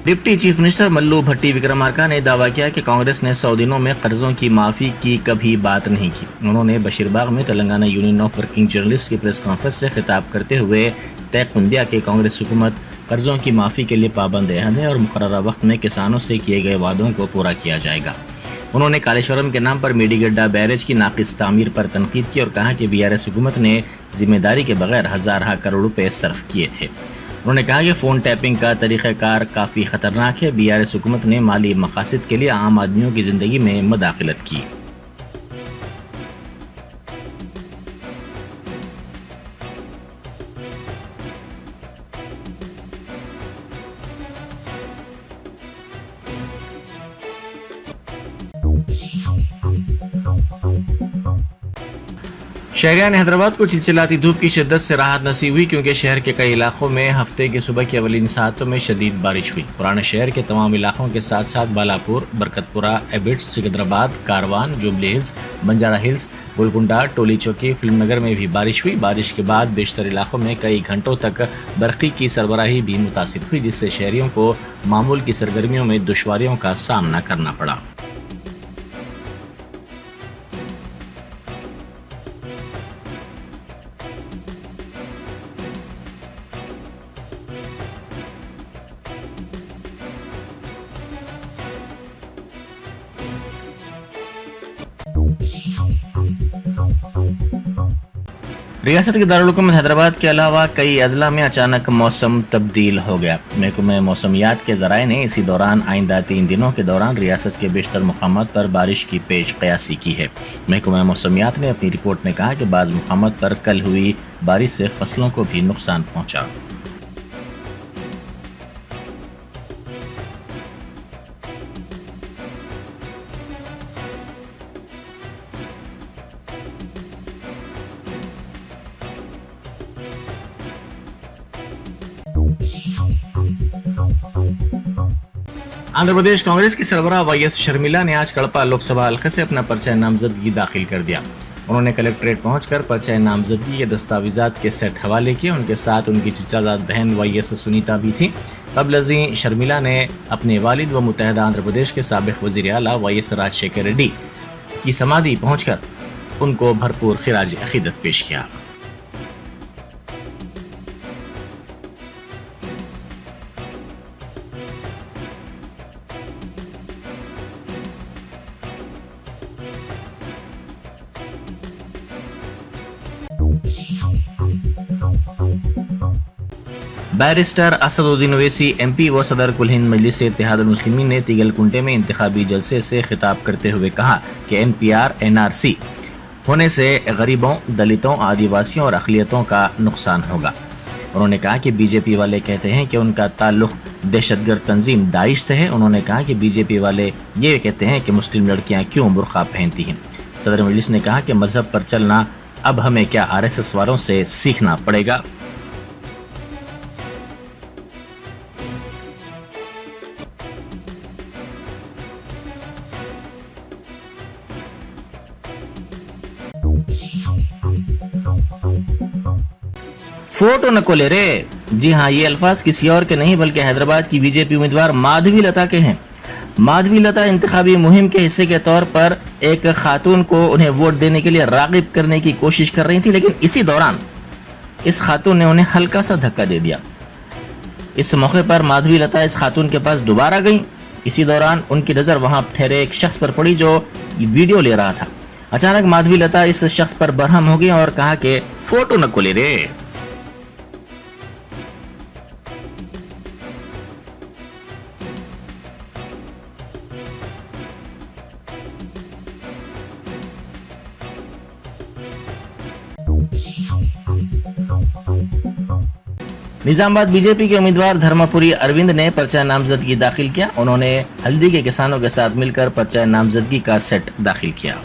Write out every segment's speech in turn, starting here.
Deputy chief minister Mallu भट्टी विक्रमार्का ने दावा किया कि कांग्रेस ने 100 दिनों में कर्जों की माफी की कभी बात नहीं की। उन्होंने बशीरबाग में Telangana union of working journalist की प्रेस कॉन्फ्रेंस से खिताब करते हुए तय किया कि कांग्रेस हुकूमत कर्जों की माफी के लिए पाबंद है और मुकर्ररा वक्त में किसानों से किए गए वादों को पूरा किया जाएगा। उन्होंने कालेश्वरम के नाम पर मेडीगड्डा बैरेज की नाकिस तामीर पर तनकीद की और कहा कि बीआरएस हुकूमत ने जिम्मेदारी के बगैर हजार करोड़ रुपए सर्फ किए थे। उन्होंने कहा कि फ़ोन टैपिंग का तरीक़ाकार काफ़ी ख़तरनाक है। बीआरएस हुकूमत ने माली मकासद के लिए आम आदमियों की ज़िंदगी में मुदाखलत की। शहरियान हैदराबाद को चिलचिलाती धूप की शिद्दत से राहत नसीब हुई क्योंकि शहर के कई इलाकों में हफ्ते की सुबह की अवलिन सातों में शदीद बारिश हुई। पुराने शहर के तमाम इलाकों के साथ साथ बालापुर, बरकतपुरा, एबिट्स, सिकंदराबाद, कारवान, जुबली हिल्स, बंजारा हिल्स, गोलकुंडा, टोली चौकी, फिल्मनगर में भी बारिश हुई। बारिश के बाद बेशतर इलाकों में कई घंटों तक बरक़ी की सरबराही भी मुतासिर हुई, जिससे शहरियों को मामूल की सरगर्मियों में दुश्वारियों का सामना करना पड़ा। रियासत के दारुल हैदराबाद के अलावा कई अजला में अचानक मौसम तब्दील हो गया। महकमे मौसमियात के ज़राए ने इसी दौरान आइंदा 3 दिनों के दौरान रियासत के बेशतर मुकामात पर बारिश की पेश कयासी की है। महकमे मौसमियात ने अपनी रिपोर्ट में कहा कि बाज़ मुकामात पर कल हुई बारिश से फसलों को भी नुकसान पहुँचा। आंध्र प्रदेश कांग्रेस की सरबराह वाईएस शर्मिला ने आज कड़पा लोकसभा हल्के से अपना पर्चा नामजदगी दाखिल कर दिया। उन्होंने कलेक्ट्रेट पहुंचकर पर्चा नामजदगी के दस्तावेजात के सेट हवाले किए। उनके साथ उनकी चचाजाद बहन वाईएस सुनीता भी थी। कबल अज़ीं शर्मिला ने अपने वालिद व मुत्तहदा आंध्र प्रदेश के साबिक वज़ीर आला वाईएस राजशेखर रेड्डी की समाधि पहुंचकर उनको भरपूर खिराज अकीदत पेश किया। बैरिस्टर असदुद्दीन ओवैसी एमपी व सदर कुल हिंद मजलिस इत्तेहाद मुस्लिमीन ने तिगलकुंटे में इंतखाबी जलसे से खिताब करते हुए कहा कि एनपीआर एनआरसी होने से गरीबों, दलितों, आदिवासियों और अक़लियतों का नुकसान होगा। उन्होंने कहा कि बीजेपी वाले कहते हैं कि उनका ताल्लुक दहशतगर्द तंजीम दाइश से है। उन्होंने कहा कि बीजेपी वाले ये कहते हैं कि मुस्लिम लड़कियां क्यों बुर्का पहनती हैं। सदर मजलिस ने कहा कि मजहब पर चलना अब हमें क्या आरएसएस वालों से सीखना पड़ेगा। फोटो न कोले रे। जी हाँ, ये अल्फाज किसी और के नहीं बल्कि हैदराबाद की बीजेपी उम्मीदवार माधवी लता के हैं। माधवी लता इंतखाबी मुहिम के हिस्से के तौर पर एक खातून को उन्हें वोट देने के लिए रागिब करने की कोशिश कर रही थी, लेकिन इसी दौरान इस खातून ने उन्हें हल्का सा धक्का दे दिया। इस मौके पर माधवी लता इस खातून के पास दोबारा गई। इसी दौरान उनकी नजर वहां ठहरे एक शख्स पर पड़ी जो वीडियो ले रहा था। अचानक माधवी लता इस शख्स पर बरहम हो गई और कहा कि फोटो न कोले रे। निजामाबाद बीजेपी के उम्मीदवार धर्मपुरी अरविंद ने पर्चा नामजदगी दाखिल किया। उन्होंने हल्दी के किसानों के साथ मिलकर पर्चा नामजदगी का सेट दाखिल किया।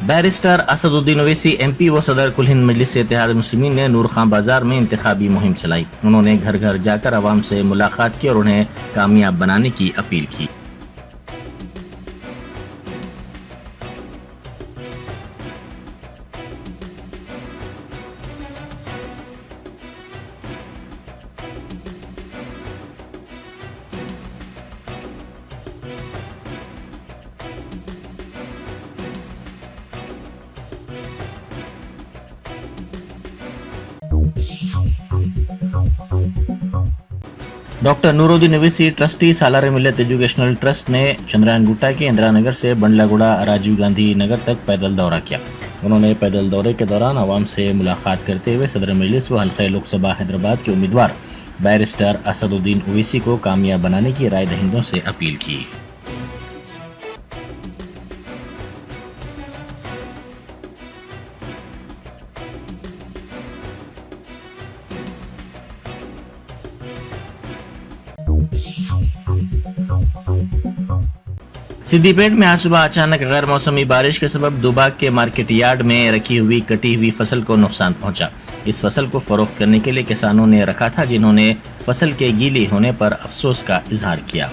बैरिस्टर असदुद्दीन ओवैसी MP व सदर कुल हिंद मजलिस इत्तेहाद मुस्लिमीन ने नूर खां बाजार में इंतखाबी मुहिम चलाई। उन्होंने घर घर जाकर आवाम से मुलाकात की और उन्हें कामयाब बनाने की अपील की। डॉक्टर नूरुद्दीन ओवैसी ट्रस्टी सालार मिल्लत एजुकेशनल ट्रस्ट ने चंद्रायन गुट्टा के इंदिरा नगर से बंडलागुड़ा राजीव गांधी नगर तक पैदल दौरा किया। उन्होंने पैदल दौरे के दौरान आवाम से मुलाकात करते हुए सदर मजलिस व हल्का लोकसभा हैदराबाद के उम्मीदवार बैरिस्टर असदुद्दीन ओवैसी को कामयाब बनाने की राय दहिंदों से अपील की। सिद्दीपेट में आज सुबह अचानक गैर मौसमी बारिश के सबब दुबाग के मार्केट यार्ड में रखी हुई कटी हुई फसल को नुकसान पहुंचा। इस फसल को फरोख्त करने के लिए किसानों ने रखा था, जिन्होंने फसल के गीली होने पर अफसोस का इजहार किया।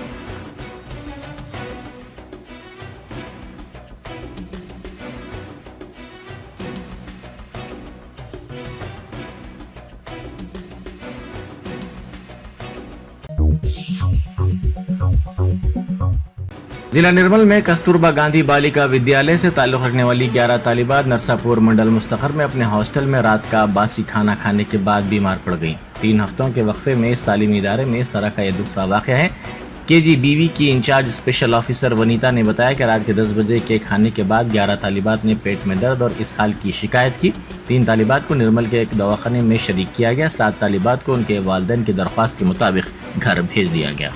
जिला निर्मल में कस्तूरबा गांधी बालिका विद्यालय से ताल्लुक रखने वाली 11 तालिबात नरसापुर मंडल मुस्तखर में अपने हॉस्टल में रात का बासी खाना खाने के बाद बीमार पड़ गईं। 3 हफ्तों के वक्फे में इस तालीमी इदारे में इस तरह का यह दूसरा वाक़या है। KGBV की इंचार्ज स्पेशल ऑफिसर वनीता ने बताया कि रात के 10 बजे के खाने के बाद 11 तालिबात ने पेट में दर्द और इसहाल की शिकायत की। 3 तालिबात को निर्मल के एक दवाखाने में शरीक किया गया। 7 तालिबात को उनके वालिदैन की दरख्वास्त के मुताबिक घर भेज दिया गया।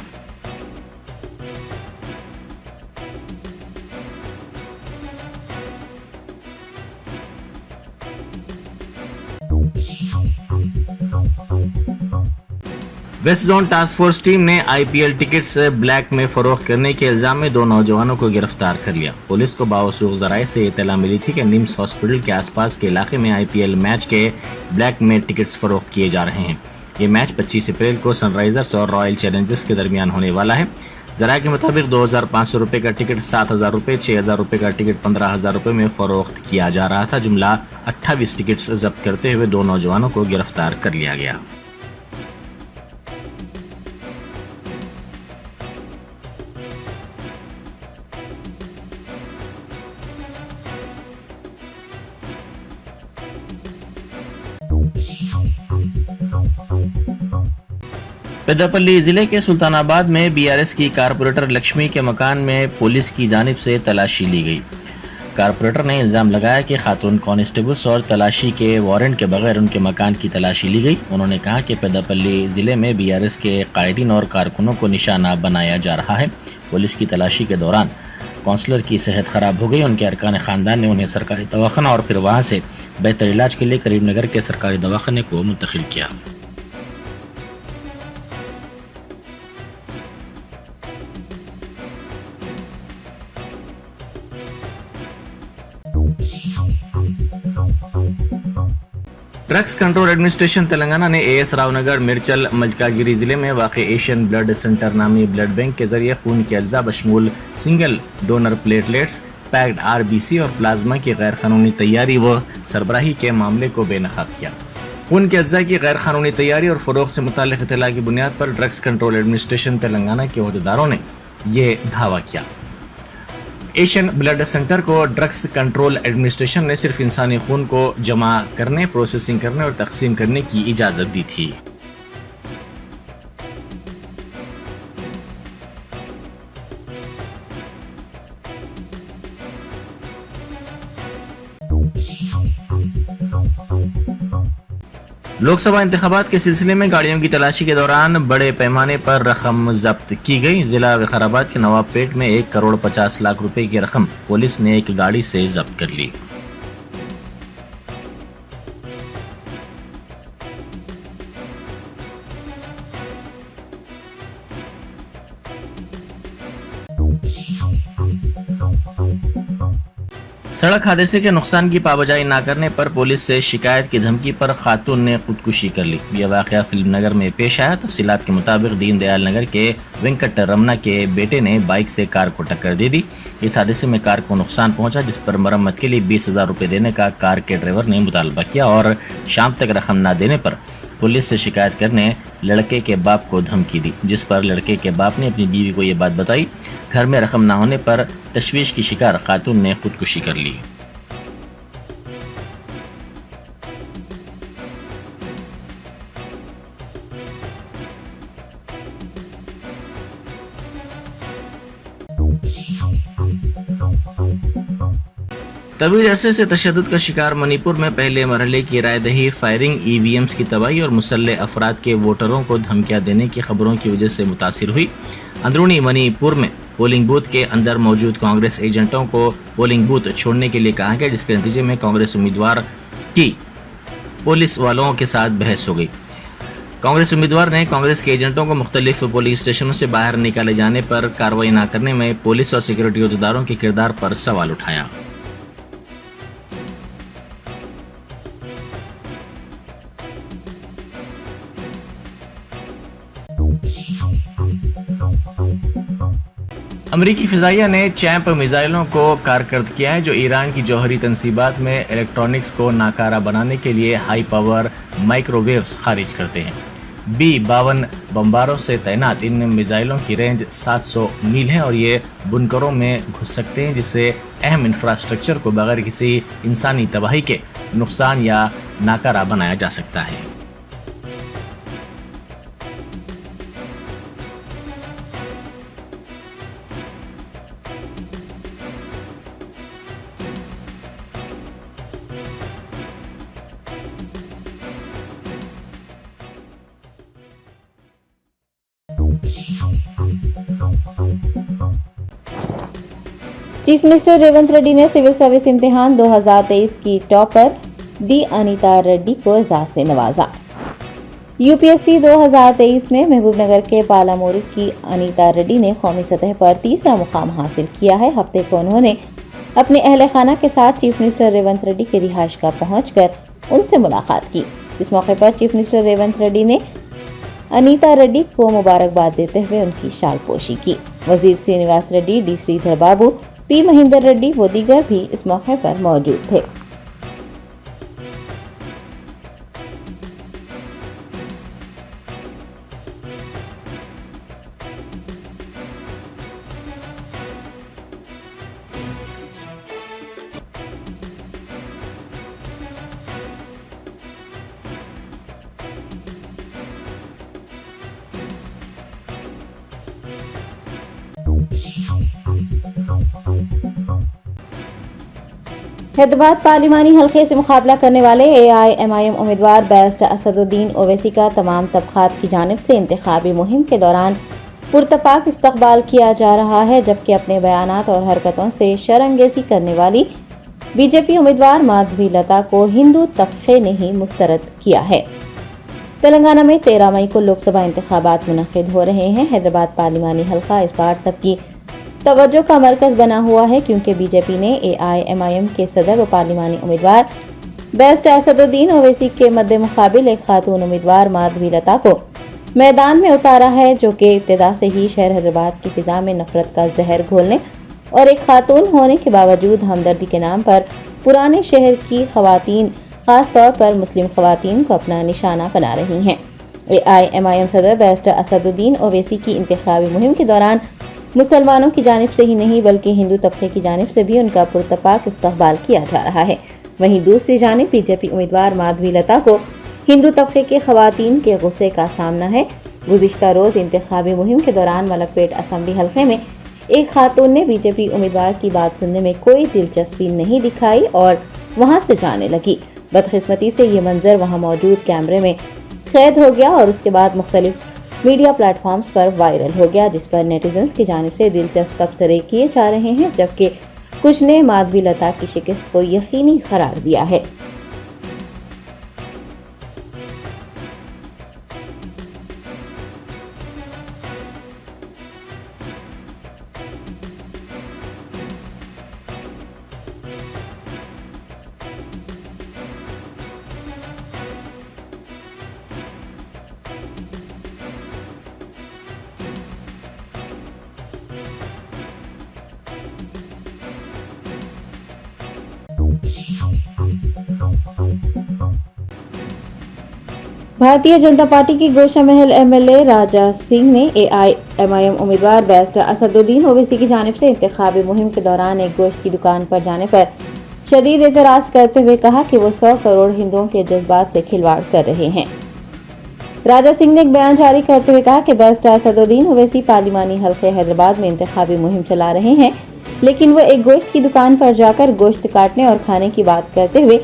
West zone task force team ने IPL टिकट्स ब्लैक में फरोख्त करने के इल्जाम में 2 नौजवानों को गिरफ्तार कर लिया। पुलिस को बावसूख जराए से इत्तला मिली थी कि निम्स हॉस्पिटल के आसपास के इलाके में IPL मैच के ब्लैक में टिकट्स फरोख्त किए जा रहे हैं। ये मैच 25 अप्रैल को सनराइजर्स और रॉयल चैलेंजर्स के दरमियान होने वाला है। जराये के मुताबिक 2,500 रुपए का टिकट 7,000 रुपए, 6,000 रुपए का टिकट 15,000 रुपए में फरोख्त किया जा रहा था। जुमला 28 टिकट्स जब्त करते हुए 2 नौजवानों को गिरफ्तार कर लिया गया। पेद्दापल्ली जिले के सुल्तानाबाद में BRS की कारपोरेटर लक्ष्मी के मकान में पुलिस की जानिब से तलाशी ली गई। कारपोरेटर ने इल्जाम लगाया कि खातून कांस्टेबल्स और तलाशी के वारंट के बगैर उनके मकान की तलाशी ली गई। उन्होंने कहा कि पेद्दापल्ली जिले में BRS के कायदीन और कारकुनों को निशाना बनाया जा रहा है। पुलिस की तलाशी के दौरान काउंसलर की सेहत खराब हो गई। उनके अरकान खानदान ने उन्हें सरकारी दवाखाना और फिर वहां से बेहतर इलाज के लिए करीमनगर के सरकारी दवाखाने को मुंतकिल किया। ड्रग्स कंट्रोल एडमिनिस्ट्रेशन तेलंगाना ने AS रावनगर, मिर्चल, मलकागिरी जिले में वाक़ एशियन ब्लड सेंटर नामी ब्लड बैंक के जरिए खून के अज्जा बशमूल single donor platelets, packed RBC और प्लाज्मा की गैर कानूनी तैयारी व सरबराही के मामले को बेनकाब किया। खून के अज्जा की गैर कानूनी तैयारी और फरोख्त से मुताल्लिक़ इत्तला की बुनियाद पर ड्रग्स कंट्रोल एडमिनिस्ट्रेशन तेलंगाना के अहदेदारों ने ये दावा किया। एशियन ब्लड सेंटर को ड्रग्स कंट्रोल एडमिनिस्ट्रेशन ने सिर्फ इंसानी खून को जमा करने, प्रोसेसिंग करने और तकसीम करने की इजाज़त दी थी। लोकसभा इंतखाबात के सिलसिले में गाड़ियों की तलाशी के दौरान बड़े पैमाने पर रकम जब्त की गई। जिला विकाराबाद के नवाबपेट में 1,50,00,000 रुपए की रकम पुलिस ने एक गाड़ी से जब्त कर ली। सड़क हादसे के नुकसान की पाबजाई न करने पर पुलिस से शिकायत की धमकी पर खातून ने खुदकुशी कर ली। यह वाकया फिल्म नगर में पेश आया। तफसीलात के मुताबिक दीनदयाल नगर के वेंकट रमना के बेटे ने बाइक से कार को टक्कर दे दी। इस हादसे में कार को नुकसान पहुंचा, जिस पर मरम्मत के लिए 20,000 रुपये देने का कार के ड्राइवर ने मुतालबा किया और शाम तक रकम न देने पर पुलिस से शिकायत करने लड़के के बाप को धमकी दी, जिस पर लड़के के बाप ने अपनी बीवी को ये बात बताई। घर में रकम न होने पर तशवीश की शिकार खातून ने खुदकुशी कर ली। तवीर अरसे से तशद्दुद का शिकार मणिपुर में पहले मरहले की रायदही, फायरिंग, ईवीएम्स की तबाही और मुसल्ले अफराद के वोटरों को धमकियां देने की खबरों की वजह से मुतासिर हुई। अंदरूनी मणिपुर में पोलिंग बूथ के अंदर मौजूद कांग्रेस एजेंटों को पोलिंग बूथ छोड़ने के लिए कहा गया, जिसके नतीजे में कांग्रेस उम्मीदवार की पुलिस वालों के साथ बहस हो गई। कांग्रेस उम्मीदवार ने कांग्रेस के एजेंटों को मुख्तलिफ पुलिस स्टेशनों से बाहर निकाले जाने पर कार्रवाई न करने में पुलिस और सिक्योरिटी अहदेदारों के किरदार पर सवाल उठाया। अमरीकी फिजाइया ने चैंप मिसाइलों को कारकर्द किया है, जो ईरान की जौहरी तनसीबात में इलेक्ट्रॉनिक्स को नाकारा बनाने के लिए हाई पावर माइक्रोवेव्स खारिज करते हैं। B-52 बम्बारों से तैनात इन मिसाइलों की रेंज 700 मील है और ये बुनकरों में घुस सकते हैं, जिससे अहम इंफ्रास्ट्रक्चर को बगैर किसी इंसानी तबाही के नुकसान या नाकारा बनाया जा सकता है। चीफ मिनिस्टर रेवंत रेड्डी ने सिविल सर्विस इम्तिहान 2023 की टॉपर डी अनीता रेड्डी को एजाज से नवाजा। यूपीएससी 2023 में महबूबनगर के पालामोरू की अनीता रेड्डी ने कौमी सतह पर तीसरा मुकाम हासिल किया है। हफ्ते को उन्होंने अपने अहले खाना के साथ चीफ मिनिस्टर रेवंत रेड्डी के रिहाइश गाह पहुंचकर उनसे मुलाकात की। इस मौके पर चीफ मिनिस्टर रेवंत रेड्डी ने अनीता रेड्डी को मुबारकबाद देते हुए उनकी शालपोशी की। वजीर श्रीनिवास रेड्डी, डी श्रीधर बाबू, पी महेंदर रेड्डी व दीगर भी इस मौके पर मौजूद थे। हैदराबाद पार्लिमानी हल्के से मुकाबला करने वाले AIMIM उम्मीदवार बैरिस्टर असदुद्दीन ओवैसी का तमाम तबकात की जानिब से इंतखाबी मुहिम के दौरान पुरतपाक इस्तकबाल किया जा रहा है, जबकि अपने बयानात और हरकतों से शर्मंगेज़ी करने वाली बीजेपी उम्मीदवार माधवी लता को हिंदू तबके ने ही मुस्तरद किया है। तेलंगाना में 13 मई को लोकसभा इंतखाबात मुनक्किद हो रहे हैं। हैदराबाद पार्लिमानी हल्का इस बार सबकी तवज्जो का मरकज बना हुआ है, क्योंकि बीजेपी ने AIMIM के सदर व पार्लिमानी उम्मीदवार बैरिस्टर असदुद्दीन ओवैसी के मद्दे मुकाबिल एक खातून उम्मीदवार माधवी लता को मैदान में उतारा है, जो कि इब्तिदा से ही शहर हैदराबाद की फिजा में नफरत का जहर घोलने और एक खातून होने के बावजूद हमदर्दी के नाम पर पुराने शहर की खवातीन, खास तौर पर मुस्लिम खवातीन को अपना निशाना बना रही हैं। AIMIM सदर बैरिस्टर असदुद्दीन ओवैसी की इंतखाबी मुहिम के दौरान मुसलमानों की जानिब से ही नहीं बल्कि हिंदू तबके की जानिब से भी उनका पुरतपाक इस्तकबाल किया जा रहा है। वहीं दूसरी जानिब बीजेपी उम्मीदवार माधवी लता को हिंदू तबके के खवातीन के गुस्से का सामना है। गुज़िश्ता रोज इंतखाबी मुहिम के दौरान मलकपेट असेंबली हल्के में एक खातून ने बीजेपी उम्मीदवार की बात सुनने में कोई दिलचस्पी नहीं दिखाई और वहां से जाने लगी। बदकिस्मती से ये मंजर वहां मौजूद कैमरे में कैद हो गया और उसके बाद मुख्तलिफ मीडिया प्लेटफॉर्म्स पर वायरल हो गया, जिस पर नेटिजन्स की जानिब से दिलचस्प तबसरे किए जा रहे हैं, जबकि कुछ ने माधवी लता की शिकस्त को यकीनी करार दिया है। भारतीय जनता पार्टी की गोशा महल एमएलए राजा सिंह ने एआईएमआईएम उम्मीदवार बैरिस्टर असदुद्दीन ओवैसी की जानिब से इंतखाबी मुहिम के दौरान एक गोश्त की दुकान पर जाने पर शदीद एतराज करते हुए कहा कि वो 100 करोड़ हिंदुओं के जज्बात से खिलवाड़ कर रहे हैं। राजा सिंह ने एक बयान जारी करते हुए कहा कि बैरिस्टर असदुद्दीन ओवैसी पार्लिमानी हल्के हैदराबाद में इंतखाबी मुहिम चला रहे हैं, लेकिन वो एक गोश्त की दुकान पर जाकर गोश्त काटने और खाने की बात करते हुए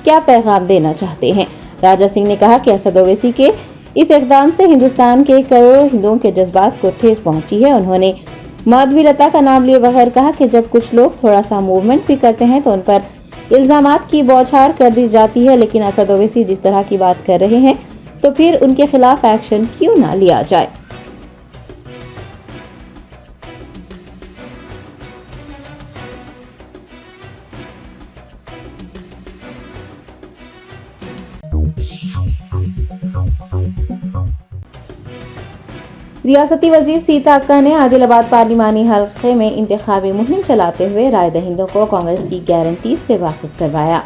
क्या पैगाम देना चाहते हैं। राजा सिंह ने कहा कि असद ओवैसी के इस इक़दाम से हिंदुस्तान के करोड़ों हिंदुओं के जज्बात को ठेस पहुंची है। उन्होंने माधवी लता का नाम लिए बगैर कहा कि जब कुछ लोग थोड़ा सा मूवमेंट भी करते हैं तो उन पर इल्जामात की बौछार कर दी जाती है, लेकिन असद ओवैसी जिस तरह की बात कर रहे हैं तो फिर उनके खिलाफ एक्शन क्यों ना लिया जाए। रियासती वजीर सीता अक्का ने आदिलाबाद पार्लिमानी हल्के में इंतखाबी मुहिम चलाते हुए राय दहिंदों को कांग्रेस की गारंटी से वाकिफ करवाया।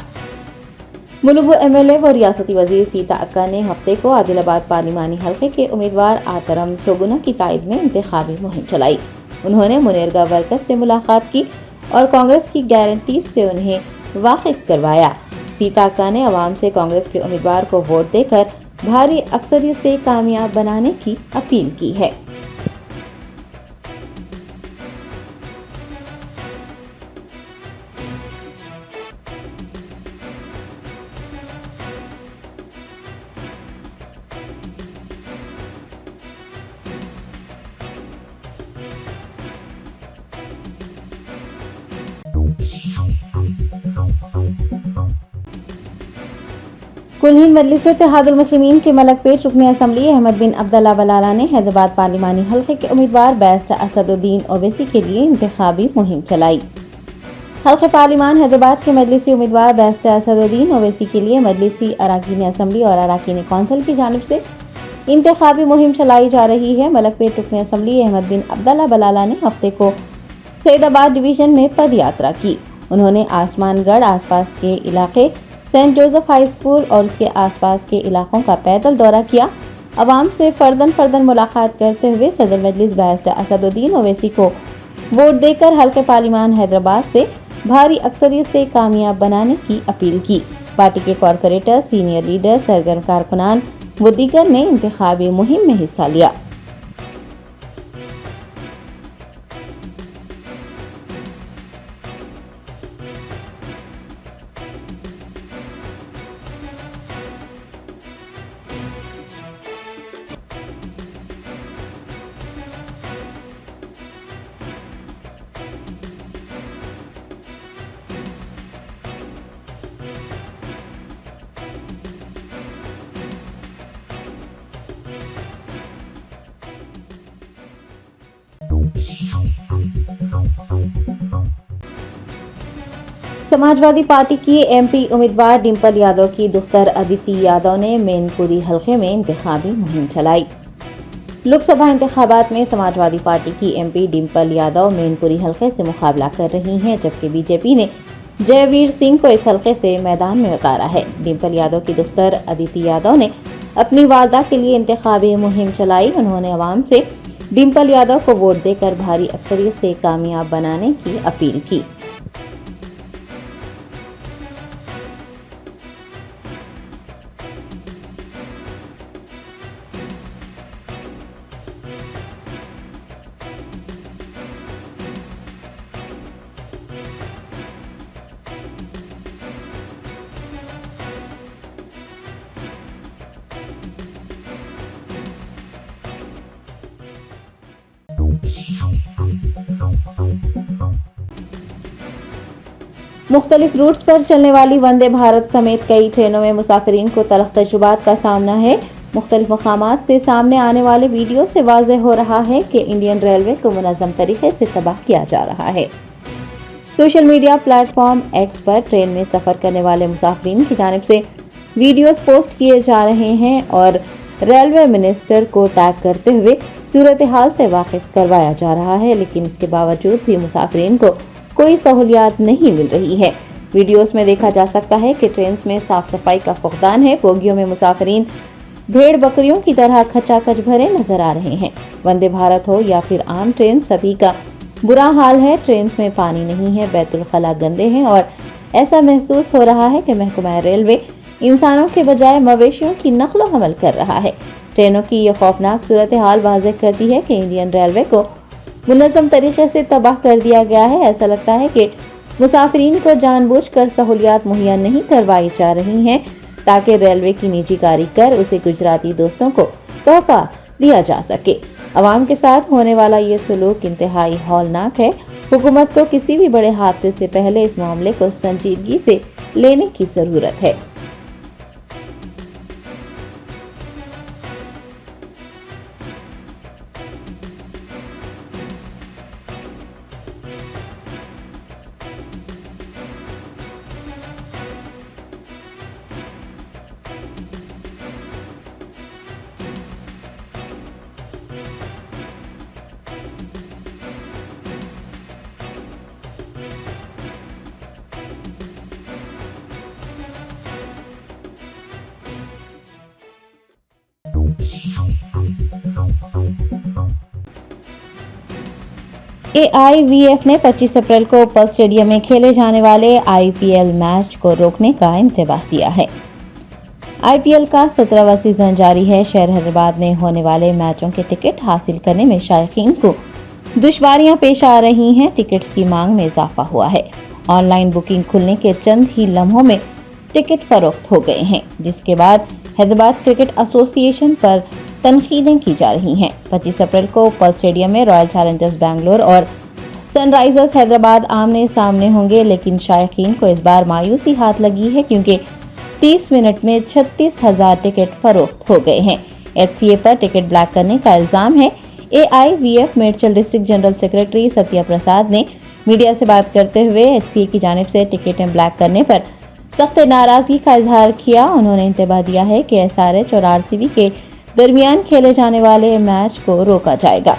मुलुगु एमएलए व रियासती वजीर सीता अक्का ने हफ्ते को आदिलाबाद पार्लिमानी हल्के के उम्मीदवार आतरम सोगुना की तायद में इंतखाबी मुहिम चलाई। उन्होंने मुनेरगा वर्कर्स से मुलाकात की और कांग्रेस की गारंटी से उन्हें वाकिफ करवाया। सीता अक्का ने अवाम से कांग्रेस के उम्मीदवार को वोट देकर भारी अक्सरियत से कामयाब बनाने की अपील की है। कुल हिंद मजलिस इत्तेहादुल मुस्लिमीन के मलकपेट रुकने असम्बली अहमद बिन अब्दुल्ला बलाला ने हैदराबाद पार्लिमानी हल्के के उम्मीदवार बैरिस्टर असदुद्दीन ओवैसी के लिए इंतखाबी मुहिम चलाई। हल्के पार्लिमान हैदराबाद के मजलिसी उम्मीदवार बैरिस्टर असदुद्दीन ओवैसी के लिए मजलिसी अराकीन असम्बली और अराकीन कौंसिल की जानिब से इंतखाबी मुहिम चलाई जा रही है। मलकपेट रुकने असम्बली अहमद बिन अब्दुल्ला बलाला ने हफ्ते को सैदाबाद डिवीजन में पद यात्रा की। उन्होंने आसमानगढ़ आसपास के इलाके, सेंट जोसेफ हाई स्कूल और उसके आसपास के इलाकों का पैदल दौरा किया। अवाम से फर्दन मुलाकात करते हुए सदर मजलिस बैरिस्टर असदुद्दीन ओवैसी को वोट देकर हल्के पार्लिमान हैदराबाद से भारी अक्सरियत से कामयाब बनाने की अपील की। पार्टी के कॉरपोरेटर, सीनियर लीडर, सरगर्म कारकुनान व दीगर ने इंतखाबी मुहिम में हिस्सा लिया। समाजवादी पार्टी की एमपी उम्मीदवार डिंपल यादव की दुख्तर अदिति यादव ने मैनपुरी हल्के में इंतखाबी मुहिम चलाई। लोकसभा इंतखाबात में समाजवादी पार्टी की एमपी डिंपल यादव मैनपुरी हल्के से मुकाबला कर रही हैं, जबकि बीजेपी ने जयवीर सिंह को इस हल्के से मैदान में उतारा है। डिंपल यादव की दुख्तर अदिति यादव ने अपनी वालदा के लिए इंतखाबी मुहिम चलाई। उन्होंने अवाम से डिंपल यादव को वोट देकर भारी अक्सरियत से कामयाब बनाने की अपील की। मुख्तलिफ रूट्स पर चलने वाली वंदे भारत समेत कई ट्रेनों में मुसाफिरीन को तल्ख तजुर्बात का सामना है। मुख्तलिफ मकामात से सामने आने वाले वीडियो से वाज़ेह हो रहा है कि इंडियन रेलवे को मुनज़्ज़म तरीके से तबाह किया जा रहा है। सोशल मीडिया प्लेटफॉर्म एक्स पर ट्रेन में सफ़र करने वाले मुसाफिरीन की जानिब से वीडियोस पोस्ट किए जा रहे हैं और रेलवे मिनिस्टर को टैग करते हुए सूरत हाल से वाकिफ करवाया जा रहा है, लेकिन इसके बावजूद भी मुसाफिरीन को कोई सहूलियात नहीं मिल रही है। वीडियोस में देखा जा सकता है कि ट्रेन में साफ सफाई का फुकदान है। बोगियों में मुसाफिरीन भेड़ बकरियों की तरह खचाखच भरे नजर आ रहे हैं। वंदे भारत हो या फिर आम ट्रेन, सभी का बुरा हाल है। ट्रेन में पानी नहीं है, बैतुल खला गंदे हैं और ऐसा महसूस हो रहा है कि महकमा रेलवे इंसानों के बजाय मवेशियों की नक्लो हमल कर रहा है। ट्रेनों की यह खौफनाक सूरत हाल वाज़ेह करती है कि इंडियन रेलवे को मुनज़्ज़म तरीके से तबाह कर दिया गया है। ऐसा लगता है कि मुसाफिरीन को जानबूझकर सहूलियात मुहैया नहीं करवाई जा रही हैं ताकि रेलवे की निजी कारी कर उसे गुजराती दोस्तों को तोहफा दिया जा सके। अवाम के साथ होने वाला ये सलूक इंतहाई हौलनाक है। हुकूमत को किसी भी बड़े हादसे से पहले इस मामले को संजीदगी से लेने की जरूरत है। AIVF ने 25 अप्रैल को उपल स्टेडियम में खेले जाने वाले IPL मैच को रोकने का इंतबाह दिया है। IPL का 17वां सीजन जारी है। शहर हैदराबाद में होने वाले मैचों के टिकट हासिल करने में शायकीन को दुश्वारियां पेश आ रही हैं। टिकट्स की मांग में इजाफा हुआ है। ऑनलाइन बुकिंग खुलने के चंद ही लम्हों में टिकट फरोख्त हो गए हैं, जिसके बाद हैदराबाद क्रिकेट एसोसिएशन पर तनकीदें की जा रही हैं। 25 अप्रैल को उपल स्टेडियम में रॉयल चैलेंजर्स बैंगलोर और सनराइजर्स हैदराबाद आमने सामने होंगे, लेकिन शायकीन को इस बार मायूसी हाथ लगी है क्योंकि 30 मिनट में 36,000 टिकट फरोख्त हो गए हैं। HCA पर टिकट ब्लैक करने का इल्जाम है। AIVF Medchal district general secretary Satya Prasad ने मीडिया से बात करते हुए HCA की जानिब से टिकटें ब्लैक करने पर सख्त नाराजगी का इजहार किया। उन्होंने इंतबाह दिया है कि SRH और RCB के दरमियान खेले जाने वाले मैच को रोका जाएगा।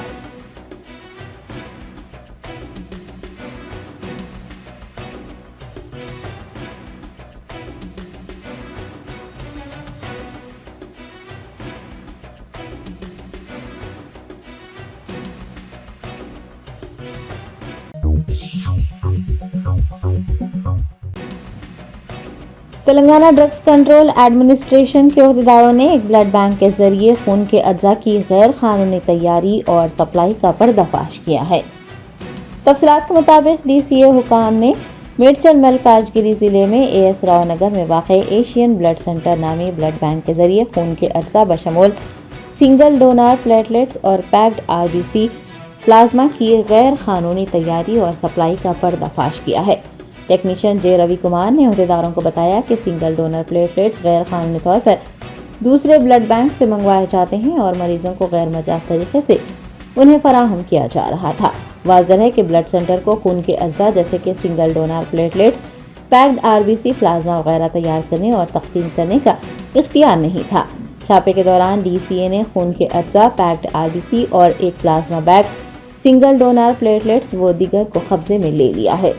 तेलंगाना ड्रग्स कंट्रोल एडमिनिस्ट्रेशन के अहदेदारों ने एक ब्लड बैंक के जरिए खून के अज्जा की गैर कानूनी तैयारी और सप्लाई का पर्दाफाश किया है। तफसीलात के मुताबिक DCA हुकाम ने मेडचल मलकाजगिरी जिले में AS राव नगर में वाक़े एशियन ब्लड सेंटर नामी ब्लड बैंक के जरिए खून के अज्जा बशमूल सिंगल डोनर प्लेटलेट्स और पैक्ड RBC प्लाज्मा की गैर कानूनी तैयारी और सप्लाई का पर्दाफाश किया है। टेक्नीशियन J रवि कुमार ने अहदेदारों को बताया कि सिंगल डोनर प्लेटलेट्स गैर कानूनी तौर पर दूसरे ब्लड बैंक से मंगवाए जाते हैं और मरीजों को गैर मजाज तरीके से उन्हें फराहम किया जा रहा था। वाज़ेह है कि ब्लड सेंटर को खून के अज्जा जैसे कि single donor platelets, packed RBC plasma वगैरह तैयार करने और तकसीम करने का इख्तियार नहीं था। छापे के दौरान DCA ने खून के अज्जा, पैक्ड RBC और एक plasma bag, single donor platelets व दीगर को कब्जे में ले लिया है।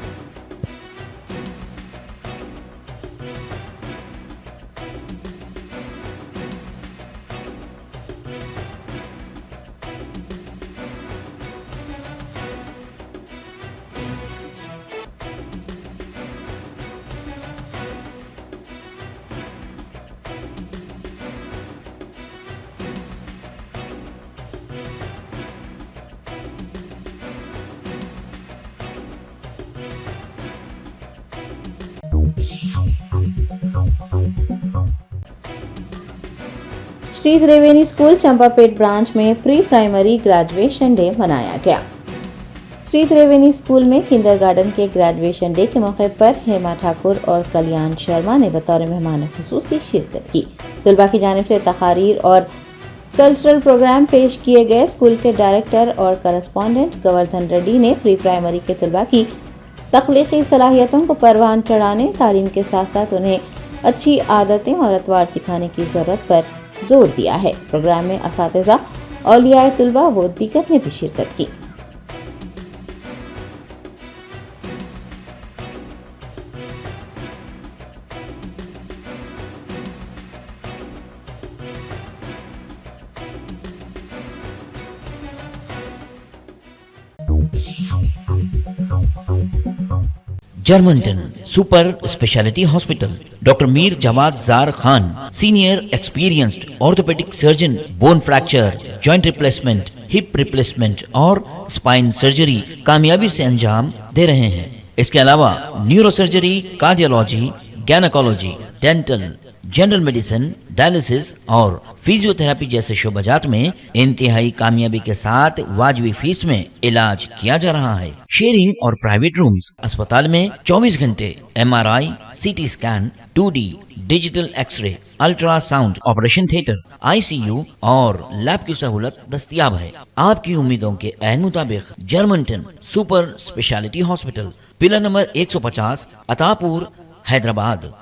श्री त्रिवेणी स्कूल चंपापेट ब्रांच में प्री प्राइमरी ग्रेजुएशन डे मनाया गया। श्री त्रिवेणी स्कूल में किंडरगार्टन के ग्रेजुएशन डे के मौके पर हेमा ठाकुर और कल्याण शर्मा ने बतौर मेहमान खुसूसी शिरकत की। तलबा की जानिब से तकारीर और कल्चरल प्रोग्राम पेश किए गए। स्कूल के डायरेक्टर और करस्पॉन्डेंट गोवर्धन रेड्डी ने प्री प्राइमरी के तलबा की तख्लीकी सलाहियतों को परवान चढ़ाने, तालीम के साथ साथ उन्हें अच्छी आदतें और अतवार सिखाने की जरूरत पर जोर दिया है। प्रोग्राम में असातिज़ा, औलियाए तुलबा व दीगर ने भी शिरकत की। जर्मनटन super speciality hospital, doctor Mir Jawad Zar Khan, senior experienced orthopaedic surgeon, bone fracture, joint replacement, hip replacement और स्पाइन सर्जरी कामयाबी से अंजाम दे रहे हैं। इसके अलावा neuro surgery, cardiology, gynaecology, dental, general medicine, dialysis और फिजियोथेरेपी जैसे शोबाजात में इंतहाई कामयाबी के साथ वाजबी फीस में इलाज किया जा रहा है। शेयरिंग और प्राइवेट रूम्स, अस्पताल में 24 घंटे MRI, CT scan, 2D digital X-ray, ultrasound, operation theatre, ICU और लैब की सहूलत दस्तयाब है। आपकी उम्मीदों के ऐन मुताबिक जर्मनटन super speciality hospital, pillar number 150, Attapur, Hyderabad.